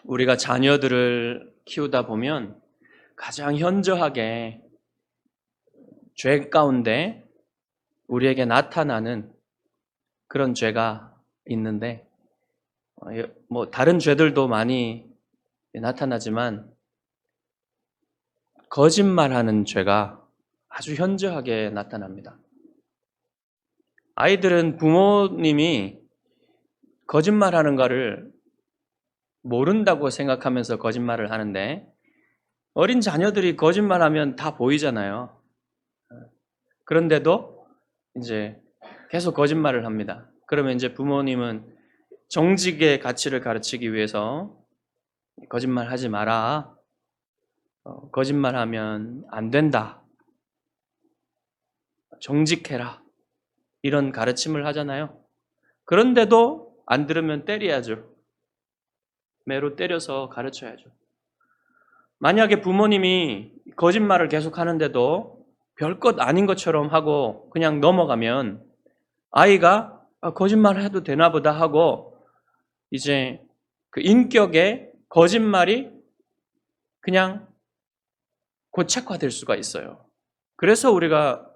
우리가 자녀들을 키우다 보면 가장 현저하게 죄 가운데 우리에게 나타나는 그런 죄가 있는데, 뭐 다른 죄들도 많이 나타나지만 거짓말하는 죄가 아주 현저하게 나타납니다. 아이들은 부모님이 거짓말하는 거를 모른다고 생각하면서 거짓말을 하는데, 어린 자녀들이 거짓말하면 다 보이잖아요. 그런데도 이제 계속 거짓말을 합니다. 그러면 이제 부모님은 정직의 가치를 가르치기 위해서 거짓말하지 마라. 거짓말하면 안 된다. 정직해라. 이런 가르침을 하잖아요. 그런데도 안 들으면 때려야죠. 매로 때려서 가르쳐야죠. 만약에 부모님이 거짓말을 계속 하는데도 별것 아닌 것처럼 하고 그냥 넘어가면 아이가 거짓말을 해도 되나 보다 하고 이제 그 인격에 거짓말이 그냥 고착화될 수가 있어요. 그래서 우리가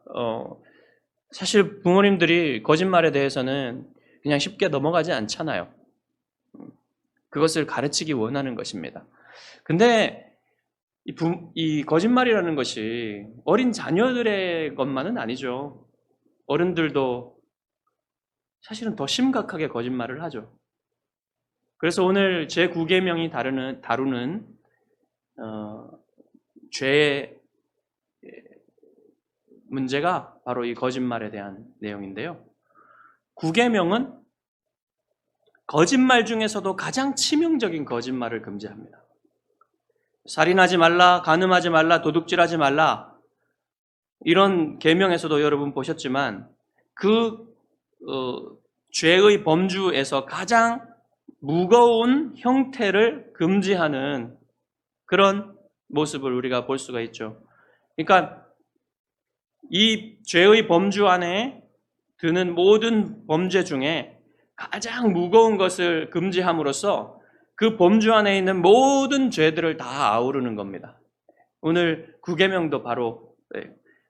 사실 부모님들이 거짓말에 대해서는 그냥 쉽게 넘어가지 않잖아요. 그것을 가르치기 원하는 것입니다. 근데 이 거짓말이라는 것이 어린 자녀들의 것만은 아니죠. 어른들도 사실은 더 심각하게 거짓말을 하죠. 그래서 오늘 제9계명이 다루는 죄의 문제가 바로 이 거짓말에 대한 내용인데요. 9계명은 거짓말 중에서도 가장 치명적인 거짓말을 금지합니다. 살인하지 말라, 간음하지 말라, 도둑질하지 말라, 이런 계명에서도 여러분 보셨지만 그 죄의 범주에서 가장 무거운 형태를 금지하는 그런 모습을 우리가 볼 수가 있죠. 그러니까 이 죄의 범주 안에 드는 모든 범죄 중에 가장 무거운 것을 금지함으로써 그 범주 안에 있는 모든 죄들을 다 아우르는 겁니다. 오늘 9계명도 바로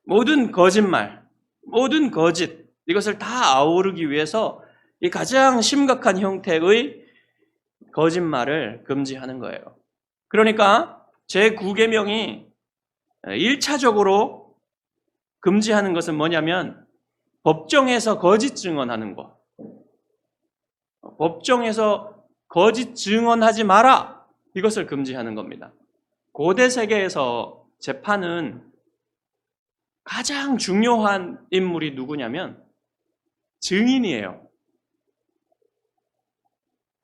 모든 거짓말, 모든 거짓, 이것을 다 아우르기 위해서 이 가장 심각한 형태의 거짓말을 금지하는 거예요. 그러니까 제9계명이 1차적으로 금지하는 것은 뭐냐면 법정에서 거짓 증언하는 것. 법정에서 거짓 증언하지 마라. 이것을 금지하는 겁니다. 고대 세계에서 재판은 가장 중요한 인물이 누구냐면 증인이에요.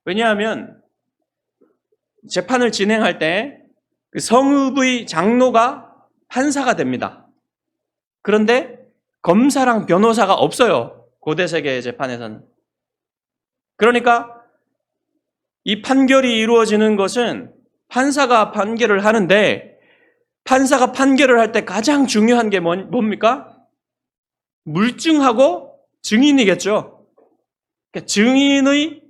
왜냐하면 재판을 진행할 때 그 성읍의 장로가 판사가 됩니다. 그런데 검사랑 변호사가 없어요. 고대 세계의 재판에서는. 그러니까 이 판결이 이루어지는 것은 판사가 판결을 하는데, 판사가 판결을 할 때 가장 중요한 게 뭡니까? 물증하고 증인이겠죠. 그러니까 증인의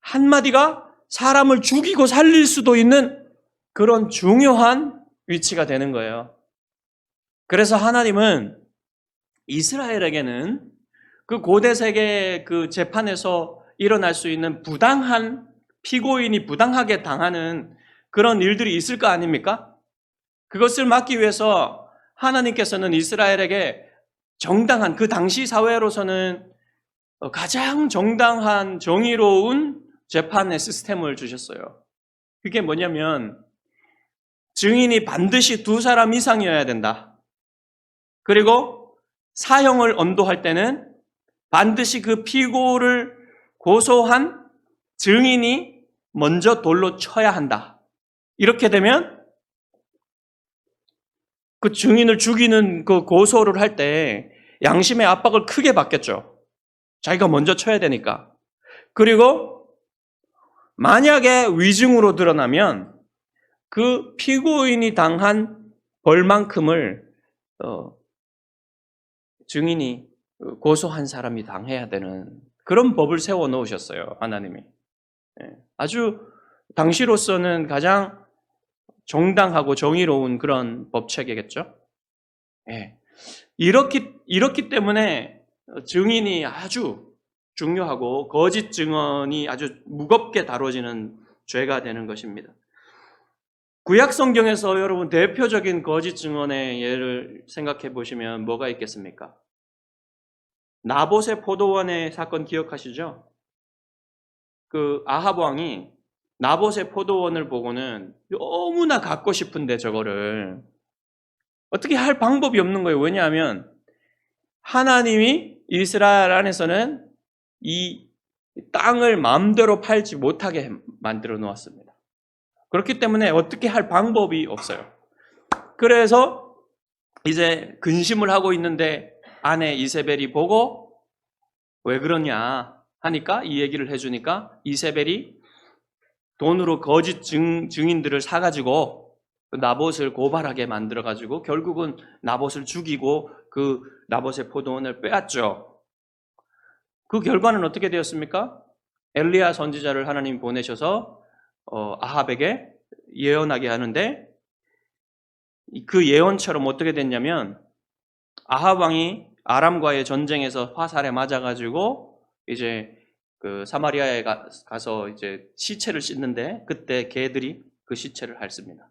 한마디가 사람을 죽이고 살릴 수도 있는 그런 중요한 위치가 되는 거예요. 그래서 하나님은 이스라엘에게는 그 고대 세계 그 재판에서 일어날 수 있는 부당한 피고인이 부당하게 당하는 그런 일들이 있을 거 아닙니까? 그것을 막기 위해서 하나님께서는 이스라엘에게 정당한, 그 당시 사회로서는 가장 정당한 정의로운 재판의 시스템을 주셨어요. 그게 뭐냐면 증인이 반드시 2사람 이상이어야 된다. 그리고 사형을 언도할 때는 반드시 그 피고를 고소한 증인이 먼저 돌로 쳐야 한다. 이렇게 되면 그 증인을 죽이는 그 고소를 할 때 양심의 압박을 크게 받겠죠. 자기가 먼저 쳐야 되니까. 그리고 만약에 위증으로 드러나면 그 피고인이 당한 벌만큼을 증인이 고소한 사람이 당해야 되는 그런 법을 세워 놓으셨어요. 하나님이. 아주 당시로서는 가장 정당하고 정의로운 그런 법체계겠죠. 예. 이렇기 때문에 증인이 아주 중요하고 거짓 증언이 아주 무겁게 다뤄지는 죄가 되는 것입니다. 구약 성경에서 여러분 대표적인 거짓 증언의 예를 생각해 보시면 뭐가 있겠습니까? 나봇의 포도원의 사건 기억하시죠? 그 아합 왕이 나봇의 포도원을 보고는 너무나 갖고 싶은데 저거를 어떻게 할 방법이 없는 거예요. 왜냐하면 하나님이 이스라엘 안에서는 이 땅을 마음대로 팔지 못하게 만들어 놓았습니다. 그렇기 때문에 어떻게 할 방법이 없어요. 그래서 이제 근심을 하고 있는데 아내 이세벨이 보고 왜 그러냐 하니까 이 얘기를 해주니까 이세벨이 돈으로 거짓 증인들을 사가지고 나봇을 고발하게 만들어가지고 결국은 나봇을 죽이고 그 나봇의 포도원을 빼앗죠. 그 결과는 어떻게 되었습니까? 엘리야 선지자를 하나님 보내셔서 아합에게 예언하게 하는데 그 예언처럼 어떻게 됐냐면 아합 왕이 아람과의 전쟁에서 화살에 맞아가지고 이제 그 사마리아에 가서 이제 시체를 씻는데 그때 개들이 그 시체를 핥습니다.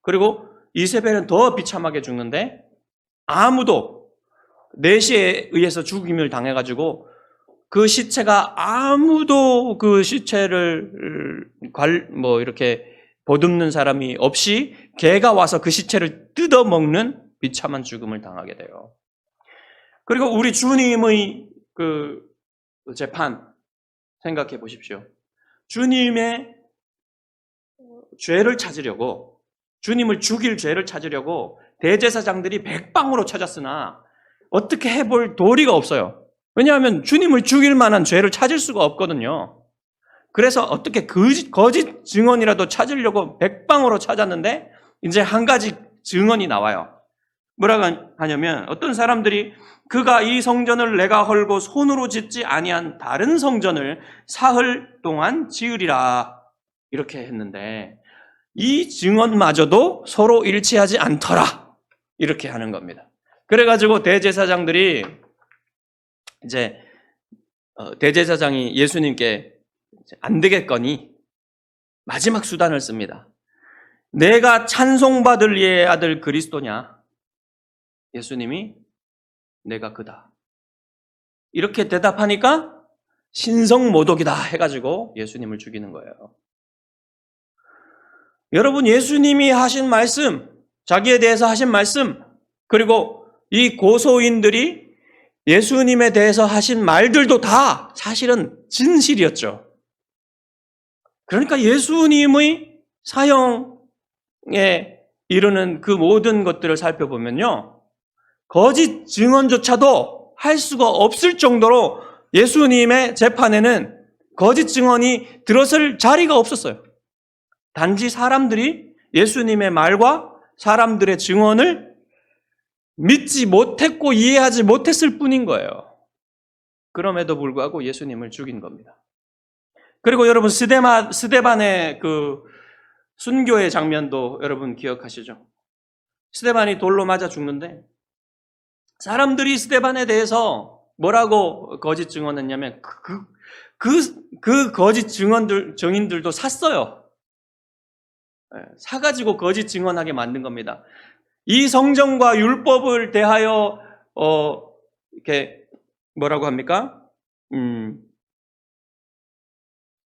그리고 이세벨은 더 비참하게 죽는데 아무도 내시에 의해서 죽임을 당해가지고 그 시체가 아무도 그 시체를 이렇게 보듬는 사람이 없이 개가 와서 그 시체를 뜯어먹는 비참한 죽음을 당하게 돼요. 그리고 우리 주님의 그 재판 생각해 보십시오. 주님의 죄를 찾으려고 주님을 죽일 죄를 찾으려고 대제사장들이 백방으로 찾았으나 어떻게 해볼 도리가 없어요. 왜냐하면 주님을 죽일 만한 죄를 찾을 수가 없거든요. 그래서 어떻게 거짓 증언이라도 찾으려고 백방으로 찾았는데 이제 한 가지 증언이 나와요. 뭐라고 하냐면 어떤 사람들이 그가 이 성전을 내가 헐고 손으로 짓지 아니한 다른 성전을 사흘 동안 지으리라 이렇게 했는데 이 증언마저도 서로 일치하지 않더라 이렇게 하는 겁니다. 그래가지고 대제사장들이 이제 대제사장이 예수님께 안 되겠거니 마지막 수단을 씁니다. 내가 찬송받을 이의 아들 그리스도냐? 예수님이 내가 그다. 이렇게 대답하니까 신성모독이다 해가지고 예수님을 죽이는 거예요. 여러분 예수님이 하신 말씀, 자기에 대해서 하신 말씀, 그리고 이 고소인들이 예수님에 대해서 하신 말들도 다 사실은 진실이었죠. 그러니까 예수님의 사형에 이르는 그 모든 것들을 살펴보면요. 거짓 증언조차도 할 수가 없을 정도로 예수님의 재판에는 거짓 증언이 들어설 자리가 없었어요. 단지 사람들이 예수님의 말과 사람들의 증언을 믿지 못했고 이해하지 못했을 뿐인 거예요. 그럼에도 불구하고 예수님을 죽인 겁니다. 그리고 여러분 스데반의 그 순교의 장면도 여러분 기억하시죠? 스데반이 돌로 맞아 죽는데 사람들이 스데반에 대해서 뭐라고 거짓 증언했냐면 그 거짓 증인들도 샀어요. 사가지고 거짓 증언하게 만든 겁니다. 이 성경과 율법을 대하여 이렇게 뭐라고 합니까?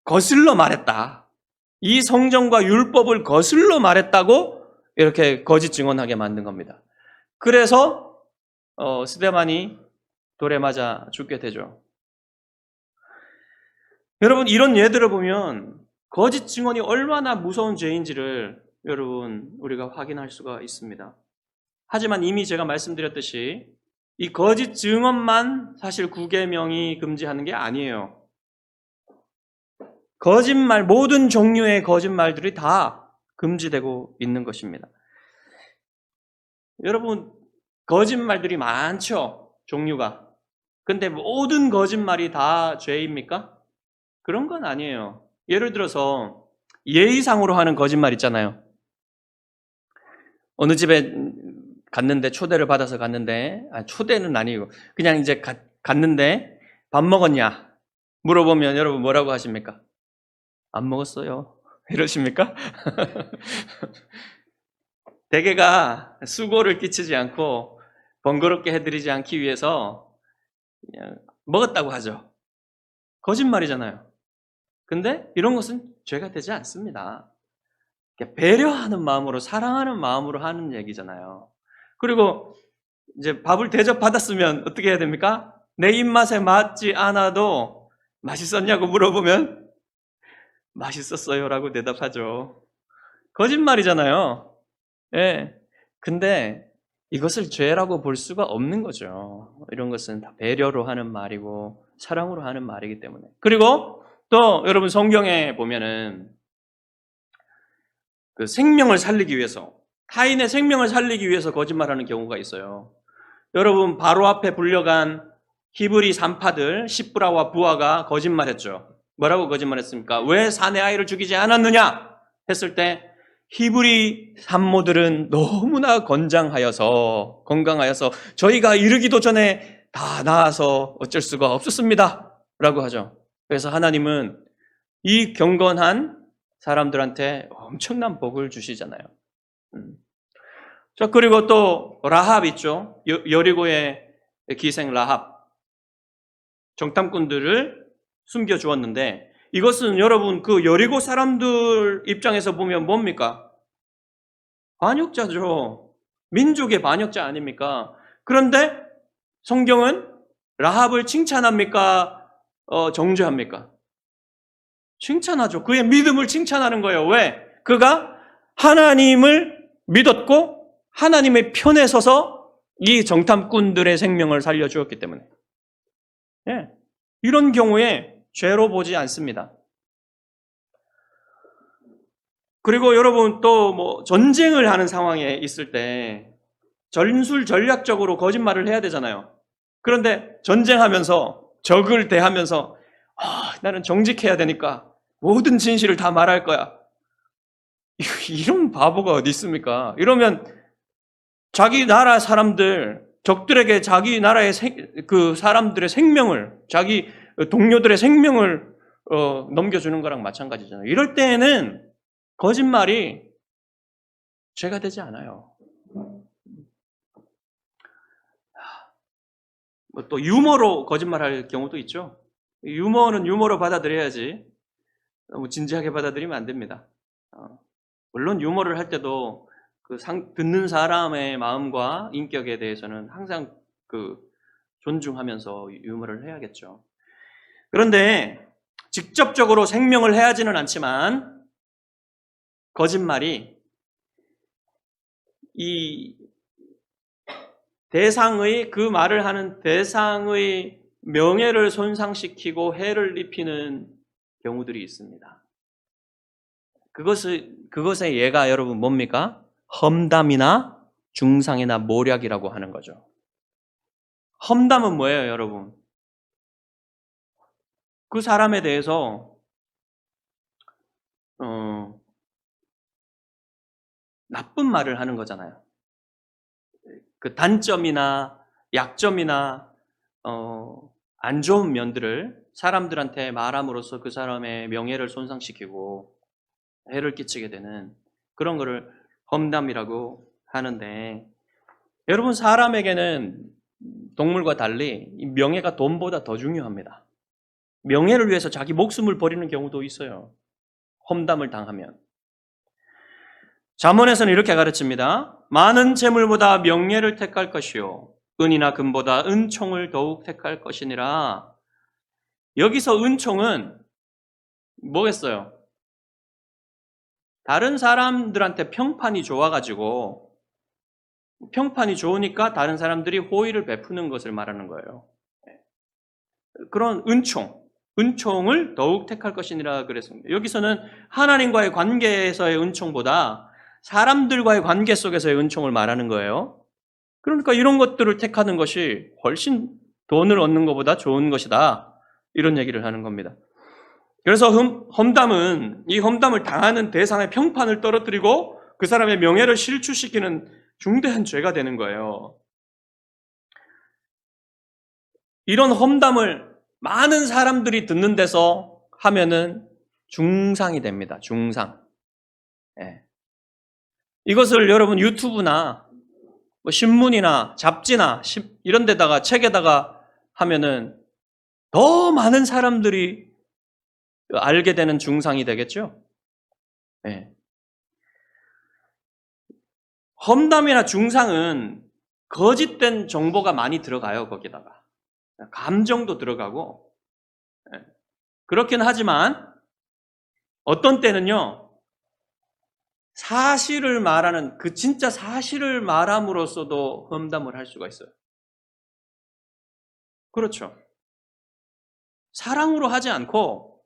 거슬러 말했다. 이 성경과 율법을 거슬러 말했다고 이렇게 거짓 증언하게 만든 겁니다. 그래서 스데반이 돌에 맞아 죽게 되죠. 여러분 이런 예들을 보면 거짓 증언이 얼마나 무서운 죄인지를 여러분 우리가 확인할 수가 있습니다. 하지만 이미 제가 말씀드렸듯이 이 거짓 증언만 사실 구계명이 금지하는 게 아니에요. 거짓말, 모든 종류의 거짓말들이 다 금지되고 있는 것입니다. 여러분 거짓말들이 많죠, 종류가. 근데 모든 거짓말이 다 죄입니까? 그런 건 아니에요. 예를 들어서 예의상으로 하는 거짓말 있잖아요. 어느 집에 갔는데 초대를 받아서 갔는데 초대는 아니고 그냥 이제 갔는데 밥 먹었냐 물어보면 여러분 뭐라고 하십니까? 안 먹었어요. 이러십니까? 대개가 수고를 끼치지 않고 번거롭게 해드리지 않기 위해서 그냥 먹었다고 하죠. 거짓말이잖아요. 근데 이런 것은 죄가 되지 않습니다. 배려하는 마음으로, 사랑하는 마음으로 하는 얘기잖아요. 그리고 이제 밥을 대접받았으면 어떻게 해야 됩니까? 내 입맛에 맞지 않아도 맛있었냐고 물어보면 맛있었어요 라고 대답하죠. 거짓말이잖아요. 예. 근데 이것을 죄라고 볼 수가 없는 거죠. 이런 것은 다 배려로 하는 말이고 사랑으로 하는 말이기 때문에. 그리고 또 여러분 성경에 보면은 그 생명을 살리기 위해서, 타인의 생명을 살리기 위해서 거짓말하는 경우가 있어요. 여러분 바로 앞에 불려간 히브리 산파들 시브라와 부하가 거짓말했죠. 뭐라고 거짓말했습니까? 왜 사내 아이를 죽이지 않았느냐 했을 때 히브리 산모들은 너무나 건강하여서 저희가 이르기도 전에 다 나아서 어쩔 수가 없었습니다 라고 하죠. 그래서 하나님은 이 경건한 사람들한테 엄청난 복을 주시잖아요. 자, 그리고 또 라합 있죠. 여리고의 기생 라합. 정탐꾼들을 숨겨주었는데 이것은 여러분 그 여리고 사람들 입장에서 보면 뭡니까? 반역자죠. 민족의 반역자 아닙니까? 그런데 성경은 라합을 칭찬합니까? 정죄합니까? 칭찬하죠. 그의 믿음을 칭찬하는 거예요. 왜? 그가 하나님을 믿었고 하나님의 편에 서서 이 정탐꾼들의 생명을 살려주었기 때문에. 예. 이런 경우에 죄로 보지 않습니다. 그리고 여러분 또 뭐 전쟁을 하는 상황에 있을 때 전술전략적으로 거짓말을 해야 되잖아요. 그런데 전쟁하면서 적을 대하면서 나는 정직해야 되니까 모든 진실을 다 말할 거야. 이런 바보가 어디 있습니까? 이러면 자기 나라 사람들, 적들에게 자기 나라의 그 사람들의 생명을, 자기 동료들의 생명을 넘겨주는 거랑 마찬가지잖아요. 이럴 때에는 거짓말이 죄가 되지 않아요. 또 유머로 거짓말할 경우도 있죠. 유머는 유머로 받아들여야지 너무 진지하게 받아들이면 안 됩니다. 물론 유머를 할 때도 그 듣는 사람의 마음과 인격에 대해서는 항상 존중하면서 유머를 해야겠죠. 그런데 직접적으로 생명을 해하지는 않지만 거짓말이 이 대상의 그 말을 하는 대상의 명예를 손상시키고 해를 입히는 경우들이 있습니다. 그것의 예가 여러분 뭡니까? 험담이나 중상이나 모략이라고 하는 거죠. 험담은 뭐예요, 여러분? 그 사람에 대해서 나쁜 말을 하는 거잖아요. 그 단점이나 약점이나 안 좋은 면들을 사람들한테 말함으로써 그 사람의 명예를 손상시키고 해를 끼치게 되는 그런 거를 험담이라고 하는데, 여러분 사람에게는 동물과 달리 명예가 돈보다 더 중요합니다. 명예를 위해서 자기 목숨을 버리는 경우도 있어요. 험담을 당하면. 잠언에서는 이렇게 가르칩니다. 많은 재물보다 명예를 택할 것이요 은이나 금보다 은총을 더욱 택할 것이니라. 여기서 은총은 뭐겠어요? 다른 사람들한테 평판이 좋아가지고 평판이 좋으니까 다른 사람들이 호의를 베푸는 것을 말하는 거예요. 그런 은총을 더욱 택할 것이니라 그랬습니다. 여기서는 하나님과의 관계에서의 은총보다 사람들과의 관계 속에서의 은총을 말하는 거예요. 그러니까 이런 것들을 택하는 것이 훨씬 돈을 얻는 것보다 좋은 것이다. 이런 얘기를 하는 겁니다. 그래서 이 험담을 당하는 대상의 평판을 떨어뜨리고 그 사람의 명예를 실추시키는 중대한 죄가 되는 거예요. 이런 험담을 많은 사람들이 듣는 데서 하면은 중상이 됩니다. 중상. 예. 이것을 여러분 유튜브나 뭐 신문이나 잡지나 이런 데다가 책에다가 하면은 더 많은 사람들이 알게 되는 중상이 되겠죠? 예. 험담이나 중상은 거짓된 정보가 많이 들어가요, 거기다가. 감정도 들어가고. 예. 그렇긴 하지만 어떤 때는요, 사실을 말하는, 그 진짜 사실을 말함으로써도 험담을 할 수가 있어요. 그렇죠. 사랑으로 하지 않고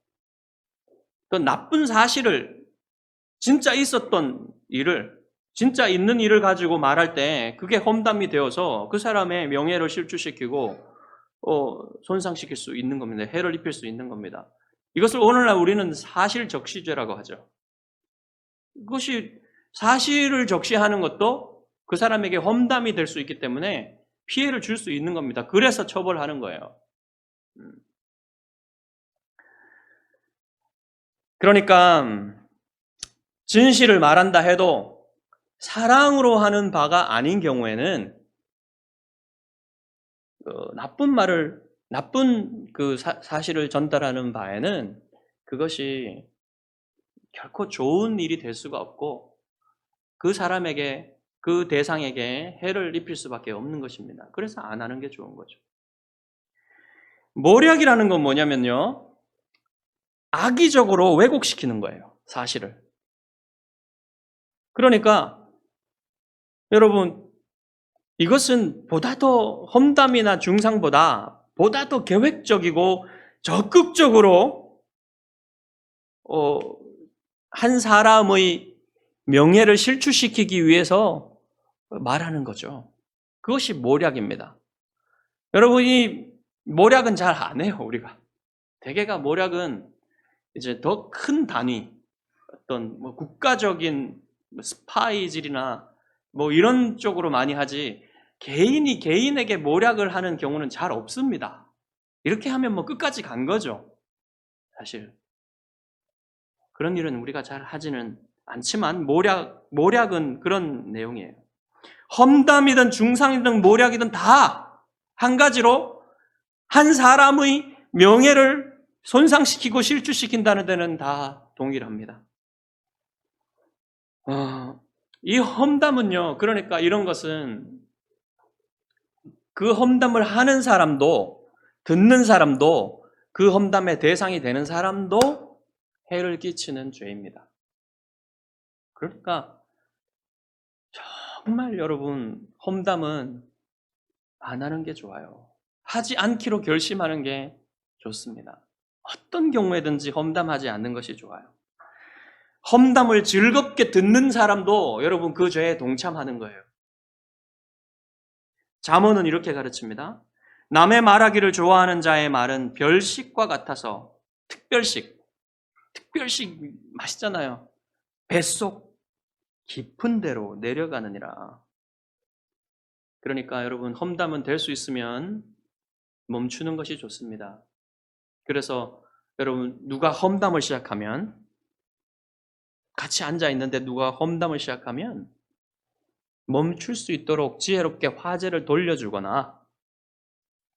그 나쁜 사실을, 진짜 있었던 일을, 진짜 있는 일을 가지고 말할 때 그게 험담이 되어서 그 사람의 명예를 실추시키고 손상시킬 수 있는 겁니다. 해를 입힐 수 있는 겁니다. 이것을 오늘날 우리는 사실적시죄라고 하죠. 그것이 사실을 적시하는 것도 그 사람에게 험담이 될 수 있기 때문에 피해를 줄 수 있는 겁니다. 그래서 처벌하는 거예요. 그러니까 진실을 말한다 해도 사랑으로 하는 바가 아닌 경우에는 나쁜 그 사실을 전달하는 바에는 그것이 결코 좋은 일이 될 수가 없고 그 사람에게, 그 대상에게 해를 입힐 수밖에 없는 것입니다. 그래서 안 하는 게 좋은 거죠. 모략이라는 건 뭐냐면요, 악의적으로 왜곡시키는 거예요, 사실을. 그러니까 여러분, 이것은 보다 더 험담이나 중상보다 보다 더 계획적이고 적극적으로 한 사람의 명예를 실추시키기 위해서 말하는 거죠. 그것이 모략입니다. 여러분, 이 모략은 잘 안 해요, 우리가. 대개가 모략은 이제 더 큰 단위, 어떤 뭐 국가적인 스파이질이나 뭐 이런 쪽으로 많이 하지, 개인이 개인에게 모략을 하는 경우는 잘 없습니다. 이렇게 하면 뭐 끝까지 간 거죠, 사실. 그런 일은 우리가 잘 하지는 않지만 모략은 그런 내용이에요. 험담이든 중상이든 모략이든 다 한 가지로 한 사람의 명예를 손상시키고 실추시킨다는 데는 다 동일합니다. 이 험담은요, 그러니까 이런 것은 그 험담을 하는 사람도, 듣는 사람도, 그 험담의 대상이 되는 사람도 해를 끼치는 죄입니다. 그러니까 정말 여러분, 험담은 안 하는 게 좋아요. 하지 않기로 결심하는 게 좋습니다. 어떤 경우에든지 험담하지 않는 것이 좋아요. 험담을 즐겁게 듣는 사람도 여러분 그 죄에 동참하는 거예요. 잠언은 이렇게 가르칩니다. 남의 말하기를 좋아하는 자의 말은 별식과 같아서, 특별식 맛있잖아요. 뱃속 깊은 데로 내려가느니라. 그러니까 여러분, 험담은 될 수 있으면 멈추는 것이 좋습니다. 그래서 여러분, 누가 험담을 시작하면, 같이 앉아 있는데 누가 험담을 시작하면 멈출 수 있도록 지혜롭게 화제를 돌려주거나,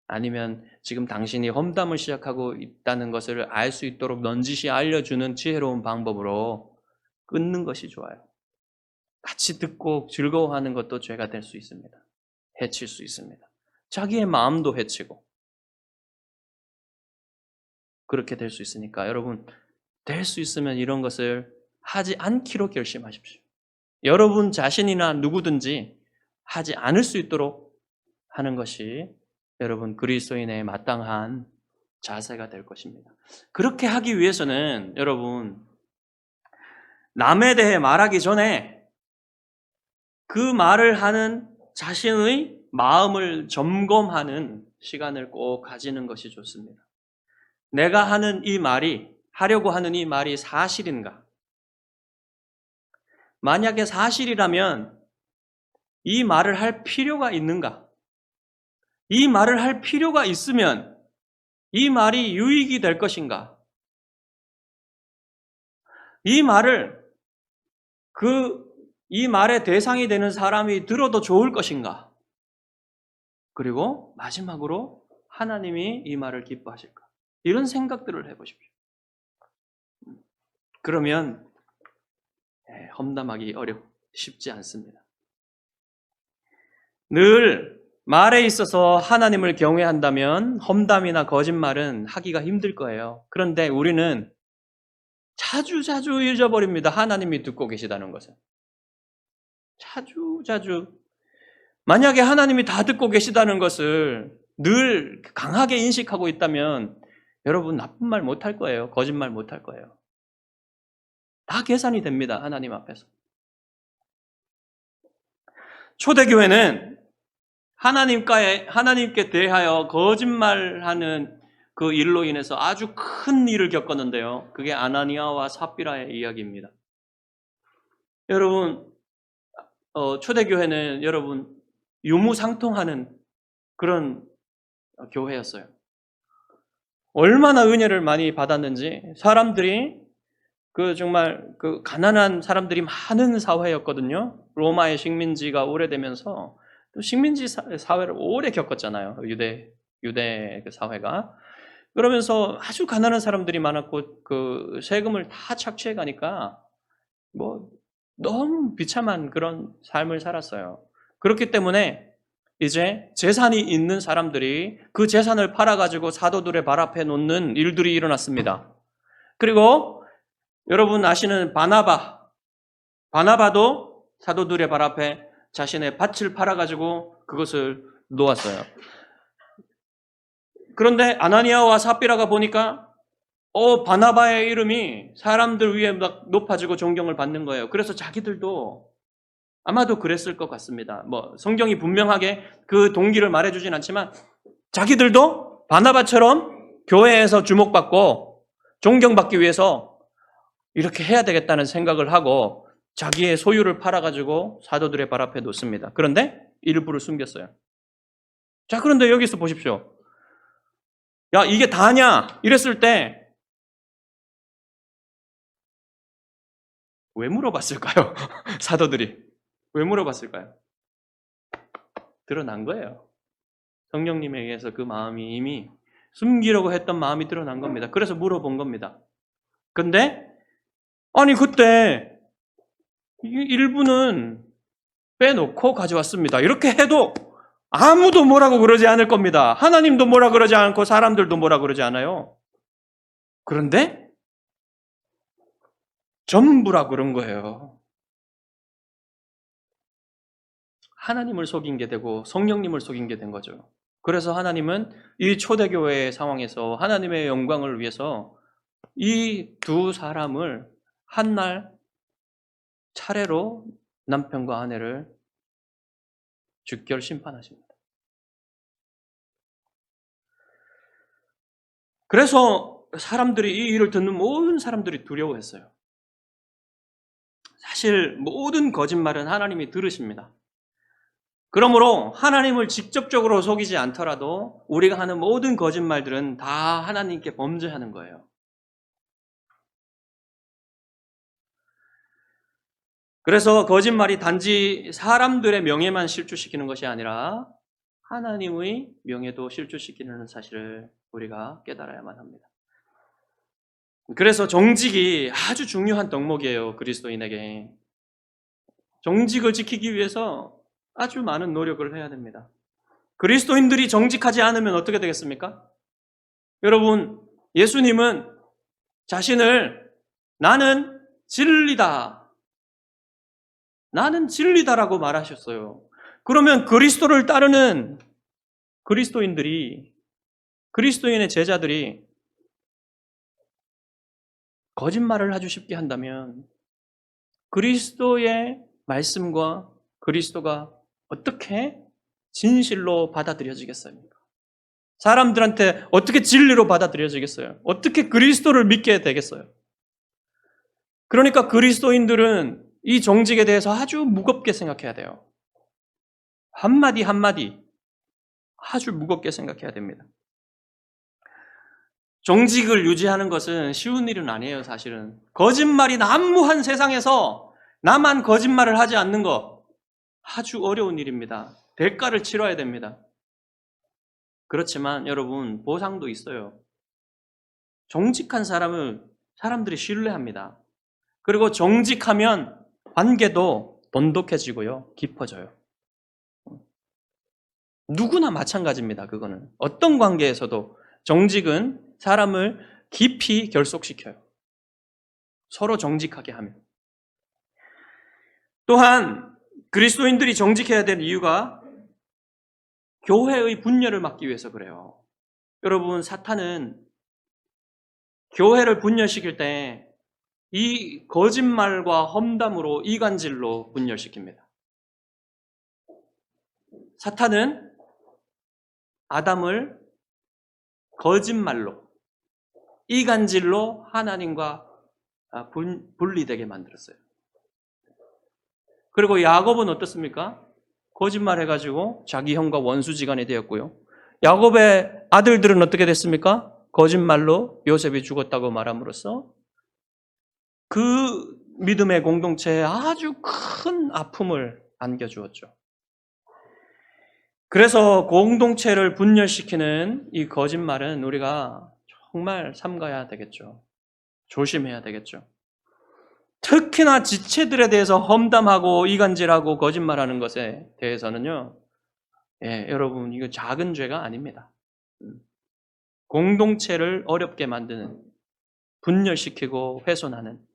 아니면 지금 당신이 험담을 시작하고 있다는 것을 알 수 있도록 넌지시 알려주는 지혜로운 방법으로 끊는 것이 좋아요. 같이 듣고 즐거워하는 것도 죄가 될 수 있습니다. 해칠 수 있습니다. 자기의 마음도 해치고 그렇게 될 수 있으니까 여러분, 될 수 있으면 이런 것을 하지 않기로 결심하십시오. 여러분 자신이나 누구든지 하지 않을 수 있도록 하는 것이 여러분 그리스도인의 마땅한 자세가 될 것입니다. 그렇게 하기 위해서는 여러분, 남에 대해 말하기 전에 그 말을 하는 자신의 마음을 점검하는 시간을 꼭 가지는 것이 좋습니다. 내가 하는 이 말이 하려고 하는 이 말이 사실인가? 만약에 사실이라면 이 말을 할 필요가 있는가? 이 말을 할 필요가 있으면 이 말이 유익이 될 것인가? 이 말을 이 말의 대상이 되는 사람이 들어도 좋을 것인가? 그리고 마지막으로 하나님이 이 말을 기뻐하실까? 이런 생각들을 해보십시오. 그러면 험담하기 쉽지 않습니다. 늘 말에 있어서 하나님을 경외한다면 험담이나 거짓말은 하기가 힘들 거예요. 그런데 우리는 자주자주 잊어버립니다. 하나님이 듣고 계시다는 것을. 자주자주. 만약에 하나님이 다 듣고 계시다는 것을 늘 강하게 인식하고 있다면 여러분 나쁜 말 못할 거예요. 거짓말 못할 거예요. 다 계산이 됩니다. 하나님 앞에서. 초대교회는 하나님께 대하여 거짓말하는 그 일로 인해서 아주 큰 일을 겪었는데요. 그게 아나니아와 삽비라의 이야기입니다. 여러분, 초대교회는 여러분 유무상통하는 그런 교회였어요. 얼마나 은혜를 많이 받았는지 사람들이 정말 가난한 사람들이 많은 사회였거든요. 로마의 식민지가 오래되면서 또 식민지 사회를 오래 겪었잖아요. 유대 사회가. 그러면서 아주 가난한 사람들이 많았고 그 세금을 다 착취해 가니까 너무 비참한 그런 삶을 살았어요. 그렇기 때문에 이제 재산이 있는 사람들이 그 재산을 팔아가지고 사도들의 발 앞에 놓는 일들이 일어났습니다. 그리고 여러분 아시는 바나바도 사도들의 발 앞에 자신의 밭을 팔아가지고 그것을 놓았어요. 그런데 아나니아와 삽비라가 보니까 바나바의 이름이 사람들 위에 막 높아지고 존경을 받는 거예요. 그래서 자기들도 아마도 그랬을 것 같습니다. 성경이 분명하게 그 동기를 말해주진 않지만 자기들도 바나바처럼 교회에서 주목받고 존경받기 위해서 이렇게 해야 되겠다는 생각을 하고 자기의 소유를 팔아가지고 사도들의 발 앞에 놓습니다. 그런데 일부를 숨겼어요. 자, 그런데 여기서 보십시오. 야, 이게 다냐? 이랬을 때 왜 물어봤을까요? 사도들이. 왜 물어봤을까요? 드러난 거예요. 성령님에 의해서 그 마음이 이미 숨기려고 했던 마음이 드러난 겁니다. 그래서 물어본 겁니다. 근데 아니 그때 일부는 빼놓고 가져왔습니다. 이렇게 해도 아무도 뭐라고 그러지 않을 겁니다. 하나님도 뭐라 그러지 않고 사람들도 뭐라 그러지 않아요. 그런데 전부라 그런 거예요. 하나님을 속인 게 되고 성령님을 속인 게 된 거죠. 그래서 하나님은 이 초대교회의 상황에서 하나님의 영광을 위해서 이 두 사람을 한날 차례로 남편과 아내를 즉결 심판하십니다. 그래서 사람들이 이 일을 듣는 모든 사람들이 두려워했어요. 사실 모든 거짓말은 하나님이 들으십니다. 그러므로 하나님을 직접적으로 속이지 않더라도 우리가 하는 모든 거짓말들은 다 하나님께 범죄하는 거예요. 그래서 거짓말이 단지 사람들의 명예만 실추시키는 것이 아니라 하나님의 명예도 실추시키는 사실을 우리가 깨달아야만 합니다. 그래서 정직이 아주 중요한 덕목이에요. 그리스도인에게. 정직을 지키기 위해서 아주 많은 노력을 해야 됩니다. 그리스도인들이 정직하지 않으면 어떻게 되겠습니까? 여러분, 예수님은 자신을 나는 진리다. 나는 진리다라고 말하셨어요. 그러면 그리스도를 따르는 그리스도인의 제자들이 거짓말을 아주 쉽게 한다면 그리스도의 말씀과 그리스도가 어떻게 진실로 받아들여지겠습니까? 사람들한테 어떻게 진리로 받아들여지겠어요? 어떻게 그리스도를 믿게 되겠어요? 그러니까 그리스도인들은 이 정직에 대해서 아주 무겁게 생각해야 돼요. 한마디 한마디 아주 무겁게 생각해야 됩니다. 정직을 유지하는 것은 쉬운 일은 아니에요, 사실은. 거짓말이 난무한 세상에서 나만 거짓말을 하지 않는 것, 아주 어려운 일입니다. 대가를 치러야 됩니다. 그렇지만 여러분, 보상도 있어요. 정직한 사람을 사람들이 신뢰합니다. 그리고 정직하면 관계도 돈독해지고요, 깊어져요. 누구나 마찬가지입니다, 그거는. 어떤 관계에서도 정직은 사람을 깊이 결속시켜요. 서로 정직하게 하면. 또한 그리스도인들이 정직해야 될 이유가 교회의 분열을 막기 위해서 그래요. 여러분, 사탄은 교회를 분열시킬 때 이 거짓말과 험담으로 이간질로 분열시킵니다. 사탄은 아담을 거짓말로, 이간질로 하나님과 분리되게 만들었어요. 그리고 야곱은 어떻습니까? 거짓말해가지고 자기 형과 원수지간이 되었고요. 야곱의 아들들은 어떻게 됐습니까? 거짓말로 요셉이 죽었다고 말함으로써 그 믿음의 공동체에 아주 큰 아픔을 안겨주었죠. 그래서 공동체를 분열시키는 이 거짓말은 우리가 정말 삼가야 되겠죠. 조심해야 되겠죠. 특히나 지체들에 대해서 험담하고 이간질하고 거짓말하는 것에 대해서는요, 여러분, 이거 작은 죄가 아닙니다. 공동체를 어렵게 만드는, 분열시키고 훼손하는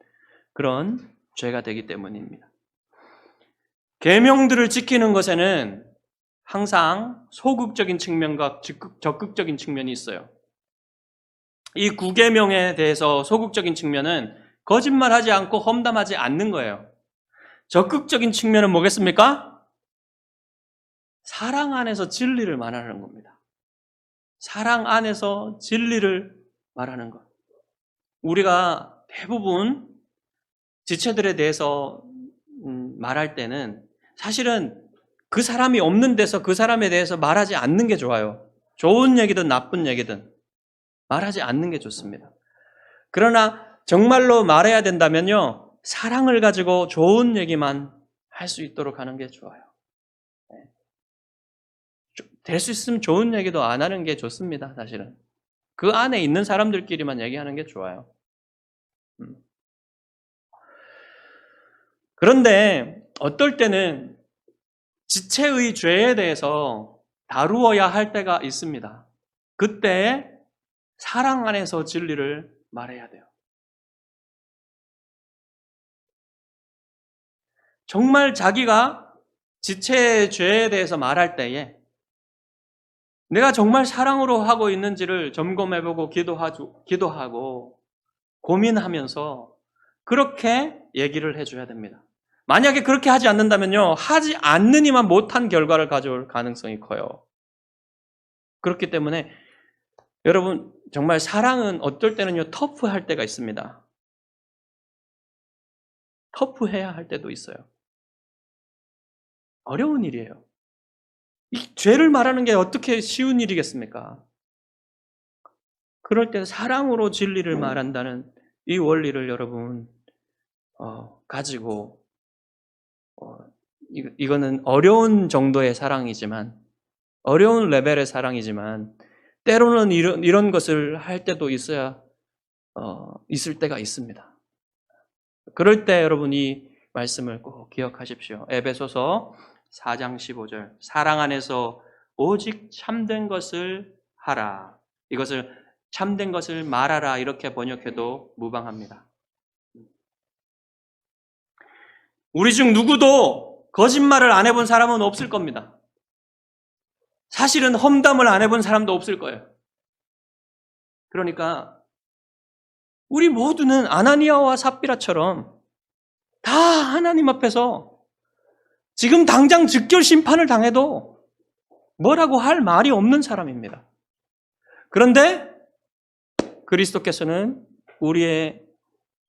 그런 죄가 되기 때문입니다. 계명들을 지키는 것에는 항상 소극적인 측면과 적극적인 측면이 있어요. 이 9계명에 대해서 소극적인 측면은 거짓말하지 않고 험담하지 않는 거예요. 적극적인 측면은 뭐겠습니까? 사랑 안에서 진리를 말하는 겁니다. 사랑 안에서 진리를 말하는 것. 우리가 대부분 지체들에 대해서 말할 때는 사실은 그 사람이 없는 데서 그 사람에 대해서 말하지 않는 게 좋아요. 좋은 얘기든 나쁜 얘기든 말하지 않는 게 좋습니다. 그러나 정말로 말해야 된다면요, 사랑을 가지고 좋은 얘기만 할 수 있도록 하는 게 좋아요. 될 수 있으면 좋은 얘기도 안 하는 게 좋습니다, 사실은. 그 안에 있는 사람들끼리만 얘기하는 게 좋아요. 그런데 어떨 때는 지체의 죄에 대해서 다루어야 할 때가 있습니다. 그때 사랑 안에서 진리를 말해야 돼요. 정말 자기가 지체의 죄에 대해서 말할 때에 내가 정말 사랑으로 하고 있는지를 점검해보고 기도하고 고민하면서 그렇게 얘기를 해줘야 됩니다. 만약에 그렇게 하지 않는다면요, 하지 않느니만 못한 결과를 가져올 가능성이 커요. 그렇기 때문에 여러분, 정말 사랑은 어떨 때는요, 터프할 때가 있습니다. 터프해야 할 때도 있어요. 어려운 일이에요. 이 죄를 말하는 게 어떻게 쉬운 일이겠습니까? 그럴 때 사랑으로 진리를 말한다는 이 원리를 여러분 가지고 이거는 어려운 정도의 사랑이지만, 어려운 레벨의 사랑이지만 때로는 이런 것을 할 때도 있을 때가 있습니다. 그럴 때 여러분 이 말씀을 꼭 기억하십시오. 에베소서 4장 15절, 사랑 안에서 오직 참된 것을 하라. 이것을 참된 것을 말하라 이렇게 번역해도 무방합니다. 우리 중 누구도 거짓말을 안 해본 사람은 없을 겁니다. 사실은 험담을 안 해본 사람도 없을 거예요. 그러니까 우리 모두는 아나니아와 삽비라처럼 다 하나님 앞에서 지금 당장 즉결 심판을 당해도 뭐라고 할 말이 없는 사람입니다. 그런데 그리스도께서는 우리의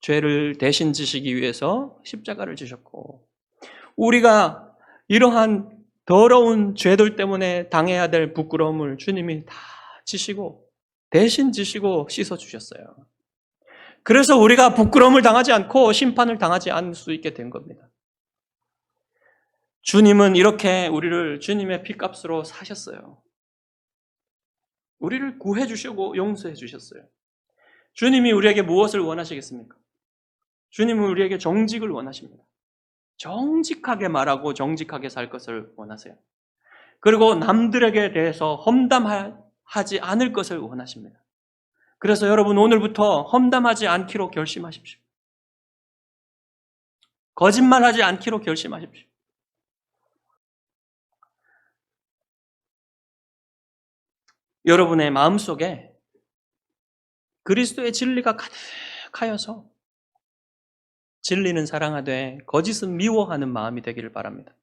죄를 대신 지시기 위해서 십자가를 지셨고, 우리가 이러한 더러운 죄들 때문에 당해야 될 부끄러움을 주님이 다 지시고 대신 지시고 씻어주셨어요. 그래서 우리가 부끄러움을 당하지 않고 심판을 당하지 않을 수 있게 된 겁니다. 주님은 이렇게 우리를 주님의 피값으로 사셨어요. 우리를 구해 주시고 용서해 주셨어요. 주님이 우리에게 무엇을 원하시겠습니까? 주님은 우리에게 정직을 원하십니다. 정직하게 말하고 정직하게 살 것을 원하세요. 그리고 남들에게 대해서 험담하지 않을 것을 원하십니다. 그래서 여러분, 오늘부터 험담하지 않기로 결심하십시오. 거짓말하지 않기로 결심하십시오. 여러분의 마음속에 그리스도의 진리가 가득하여서 진리는 사랑하되 거짓은 미워하는 마음이 되기를 바랍니다.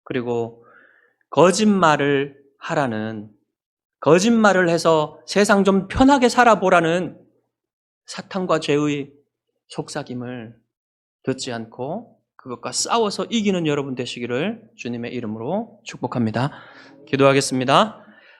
그리고 거짓말을 하라는, 거짓말을 해서 세상 좀 편하게 살아보라는 사탄과 죄의 속삭임을 듣지 않고 그것과 싸워서 이기는 여러분 되시기를 주님의 이름으로 축복합니다. 기도하겠습니다.